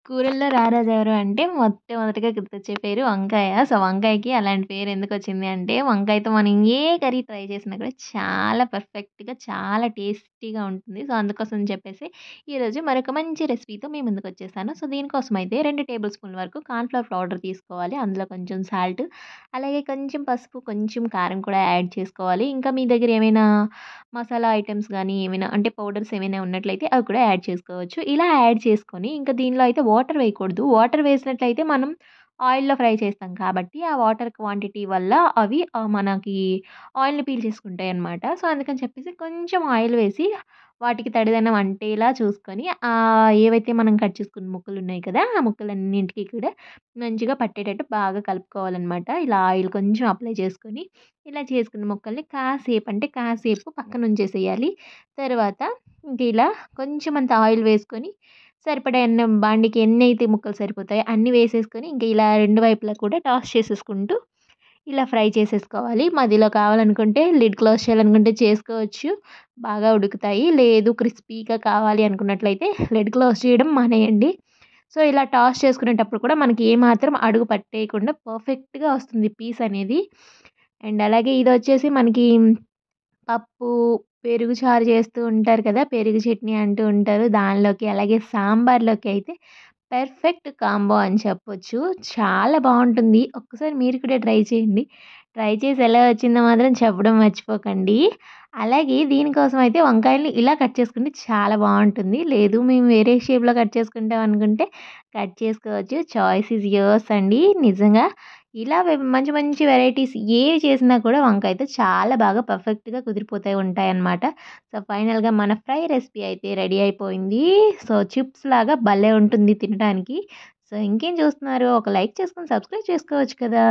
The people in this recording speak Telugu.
కూరల్లో రారాజు ఎవరు అంటే మొట్టమొదటిగా గుర్తొచ్చే పేరు వంకాయ. సో, వంకాయకి అలాంటి పేరు ఎందుకొచ్చింది అంటే, వంకాయతో మనం ఏ కర్రీ ట్రై చేసినా కూడా చాలా పర్ఫెక్ట్‌గా, చాలా టేస్టీగా ఉంటుంది. సో, అందుకోసం అని చెప్పేసి ఈరోజు మరొక మంచి రెసిపీతో మీ ముందుకొచ్చేసాను. సో, దీనికోసం అయితే 2 టేబుల్ స్పూన్ల వరకు కార్న్‌ఫ్లోర్ పౌడర్ తీసుకోవాలి. అందులో కొంచెం సాల్ట్, అలాగే కొంచెం పసుపు, కొంచెం కారం కూడా యాడ్ చేసుకోవాలి. ఇంకా మీ దగ్గర ఏమైనా మసాలా ఐటెమ్స్ గానీ, ఏమైనా అంటే పౌడర్స్ ఏమైనా ఉన్నట్లయితే అవి కూడా యాడ్ చేసుకోవచ్చు. ఇలా యాడ్ చేసుకొని ఇంకా దీనిలో అయితే వాటర్ వేయకూడదు. వాటర్ వేసినట్లయితే మనం ఆయిల్‌లో ఫ్రై చేస్తాం కాబట్టి, ఆ వాటర్ క్వాంటిటీ వల్ల అవి మనకి ఆయిల్‌ని పీల్చేసుకుంటాయన్నమాట. సో, అందుకని చెప్పేసి కొంచెం ఆయిల్ వేసి వాటికి తడిదనం అంటేలా చూసుకొని ఏవైతే మనం కట్ చేసుకున్న ముక్కలున్నాయి కదా! ఆ ముక్కలన్నింటికి కూడా మంచిగా పట్టేటట్టు బాగా కలుపుకోవాలనమాట. ఇలా ఆయిల్ కొంచెం అప్లై చేసుకొని, ఇలా చేసుకున్న ముక్కల్ని కాసేపు పక్కనుంచేసేయాలి. తర్వాత ఇంక ఇలా కొంచెం అంత ఆయిల్ వేసుకొని, సరిపడా బాండీకి ఎన్నైతే ముక్కలు సరిపోతాయో అన్ని వేసేసుకొని, ఇంక ఇలా 2 వైపులా కూడా టాస్ చేసేసుకుంటూ ఇలా ఫ్రై చేసేసుకోవాలి. మధ్యలో కావాలనుకుంటే లిడ్ క్లోజ్ చేయాలనుకుంటే చేసుకోవచ్చు. బాగా ఉడుకుతాయి. లేదు క్రిస్పీగా కావాలి అనుకున్నట్లయితే లిడ్ క్లోజ్ చేయడం మానేయండి. సో, ఇలా టాస్ చేసుకునేటప్పుడు కూడా మనకి ఏమాత్రం అడుగు పట్టేయకుండా పర్ఫెక్ట్‌గా వస్తుంది పీస్ అనేది. అండ్ అలాగే ఇదొచ్చేసి మనకి పప్పు, పెరుగు చారు చేస్తూ ఉంటారు కదా! పెరుగు చట్నీ అంటూ ఉంటారు. దానిలోకి అలాగే సాంబార్‌లోకి అయితే పెర్ఫెక్ట్ కాంబో అని చెప్పొచ్చు. చాలా బావుంటుంది. ఒక్కసారి మీరు కూడా ట్రై చేయండి. ట్రై చేసి ఎలా వచ్చిందో మాత్రం చెప్పడం మర్చిపోకండి. అలాగే దీనికోసం అయితే వంకాయల్ని ఇలా కట్ చేసుకుంటే చాలా బావుంటుంది. లేదు మేము వేరే షేప్‌లో కట్ చేసుకుంటాం అనుకుంటే కట్ చేసుకోవచ్చు. చాయిస్ ఈస్ యువర్స్ అండి. నిజంగా ఇలా మంచి మంచి వెరైటీస్ ఏవి చేసినా కూడా వంకాయతో చాలా బాగా పర్ఫెక్ట్‌గా కుదిరిపోతూ ఉంటాయన్నమాట. సో, ఫైనల్‌గా మన ఫ్రై రెసిపీ అయితే రెడీ అయిపోయింది. సో, చిప్స్ లాగా భలే ఉంటుంది తినడానికి. సో, ఇంకేం చూస్తున్నారు? ఒక లైక్ చేసుకొని సబ్స్క్రైబ్ చేసుకోవచ్చు కదా!